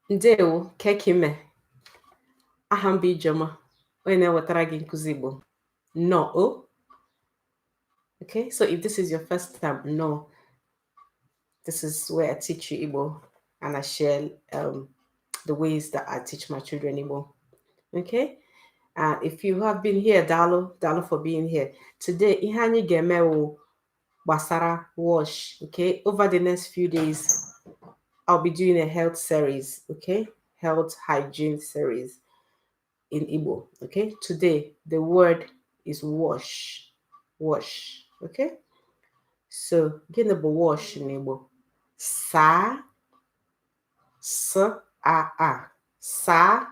Ndewo, kekime. Ahambi Joma. Onye wetara gị nkuzi Igbo. No. Oh. Okay, so if this is your first time, no. This is where I teach you Igbo and I share the ways that I teach my children Igbo. Okay? If you have been here, Dalo for being here. Today, ihe anyị ga-eme wụ gbasara wash. Okay? Over the next few days, I'll be doing a health series. Okay? Health hygiene series in Igbo. Okay? Today, the word is wash. Wash. Okay? So, gịnị bụ wash in Igbo? Sa, s-a-a. Sa,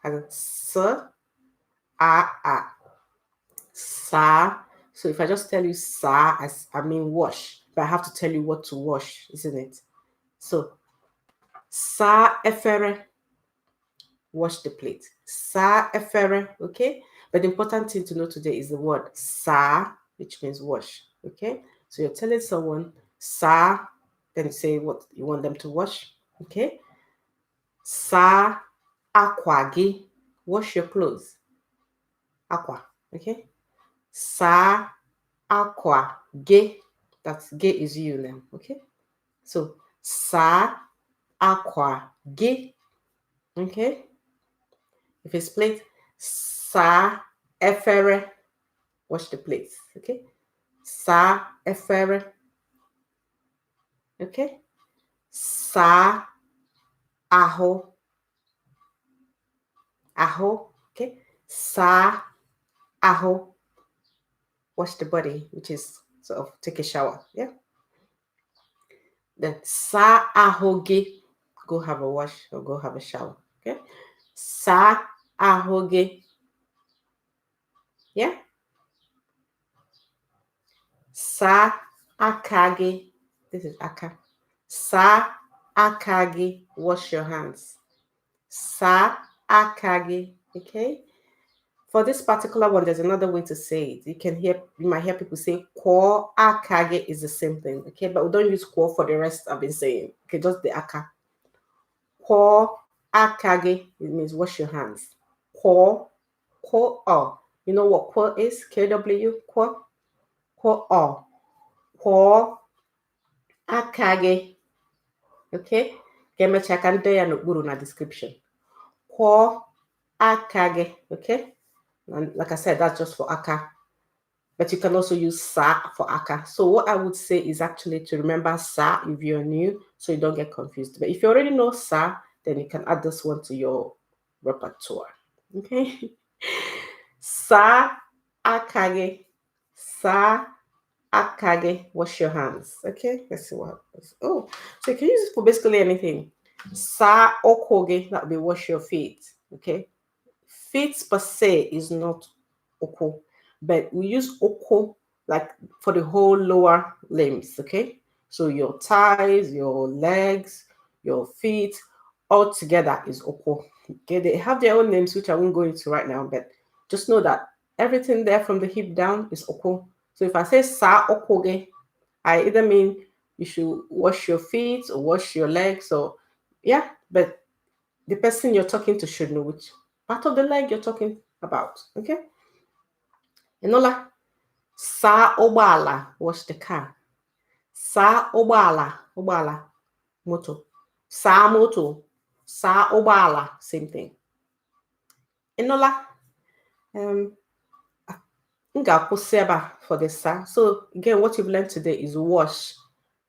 and s-a-a. Sa. So if I just tell you sa, I mean wash. But I have to tell you what to wash, isn't it? So, sa efere. Wash the plate. Sa efere, okay? But the important thing to know today is the word sa, which means wash, okay? So you're telling someone sa, then you say what you want them to wash, okay? Sa aqua gi, wash your clothes. Aqua, okay? Sa aqua ge, that's ge is you now, okay? So sa aqua ge, okay? If it's plate, sa efere, wash the plates, okay? Sa efere, okay? Sa aho, okay? Sa aho, wash the body, which is sort of take a shower, yeah? Then sa ahoge, go have a wash or go have a shower, okay? Sa ahoge, yeah? Sa akage, this is aka. Sa akage, wash your hands. Sa akage, okay? For this particular one, there's another way to say it. You might hear people say kwa akage is the same thing, okay? But we don't use kwa for the rest I've been saying. Okay, just the aka. Kwa akage, it means wash your hands. Kwa, oh. You know what kwa is? KW, kwa oh. Kwa akage, okay? Kemecha kan do ya n'okpuru na description. Kwa akage, okay? And like I said, that's just for aka. But you can also use sa for aka. So what I would say is actually to remember sa if you're new, so you don't get confused. But if you already know sa, then you can add this one to your repertoire. Okay? Sa akage. Sa akage. Wash your hands. Okay? Let's see what happens. Oh, so you can use it for basically anything. Sa okoge, that would be wash your feet. Okay? Feet per se is not oko, but we use oko like for the whole lower limbs, okay? So your thighs, your legs, your feet, all together is oko. Okay, they have their own names, which I won't go into right now, but just know that everything there from the hip down is oko. So if I say sa okoge, I either mean you should wash your feet or wash your legs, or yeah, but the person you're talking to should know which part of the leg you're talking about, okay? Enola, sa obala, wash the car. Sa obala, moto. Sa moto, sa obala, same thing. Enola, for the sa. So again, what you've learned today is wash.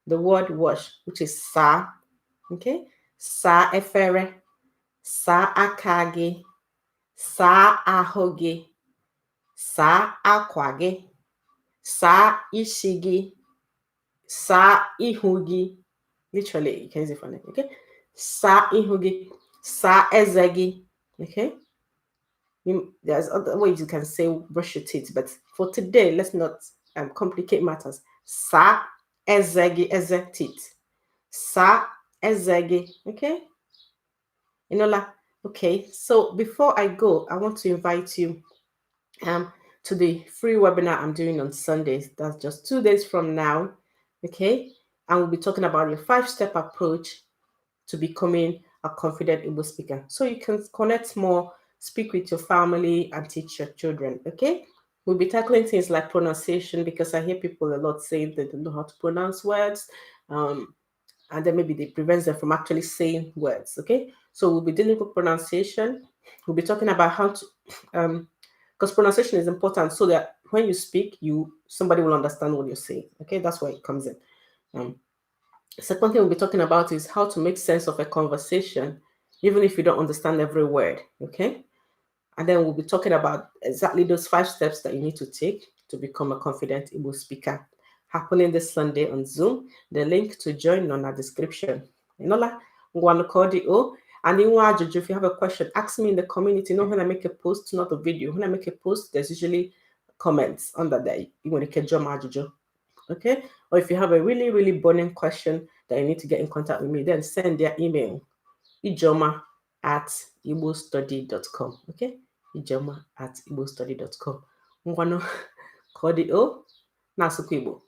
The word wash, which is sa, okay? Sa efere, sa akage, sa ahoge, sa akwa gị, sa isi gị, sa ihu gị. Literally, you can use it for that, okay? Sa ihu gị, sa eze gị, okay? There's other ways you can say brush your teeth, but for today, let's not complicate matters. Sa eze gị, eze teeth. Sa eze gị, okay? Okay, so before I go, I want to invite you to the free webinar I'm doing on Sundays. That's just 2 days from now, okay? And we'll be talking about your 5-step approach to becoming a confident Igbo speaker. So you can connect more, speak with your family, and teach your children, okay? We'll be tackling things like pronunciation, because I hear people a lot saying they don't know how to pronounce words. And then maybe it prevents them from actually saying words, okay? So we'll be dealing with pronunciation. We'll be talking about how to, because pronunciation is important so that when you speak, somebody will understand what you're saying, okay? That's where it comes in. Second thing we'll be talking about is how to make sense of a conversation, even if you don't understand every word, okay? And then we'll be talking about exactly those 5 steps that you need to take to become a confident Igbo speaker. Happening this Sunday on Zoom. The link to join on our description. Inola, o. And if you have a question, ask me in the community. When I make a post, not a video. When I make a post, there's usually comments under there. You want to jump ajuju. Okay? Or if you have a really, really burning question that you need to get in contact with me, then send their email. ijoma@igbostudy.com. Okay? ijoma@igbostudy.com. Ngwano, o, na-asụkwa Igbo.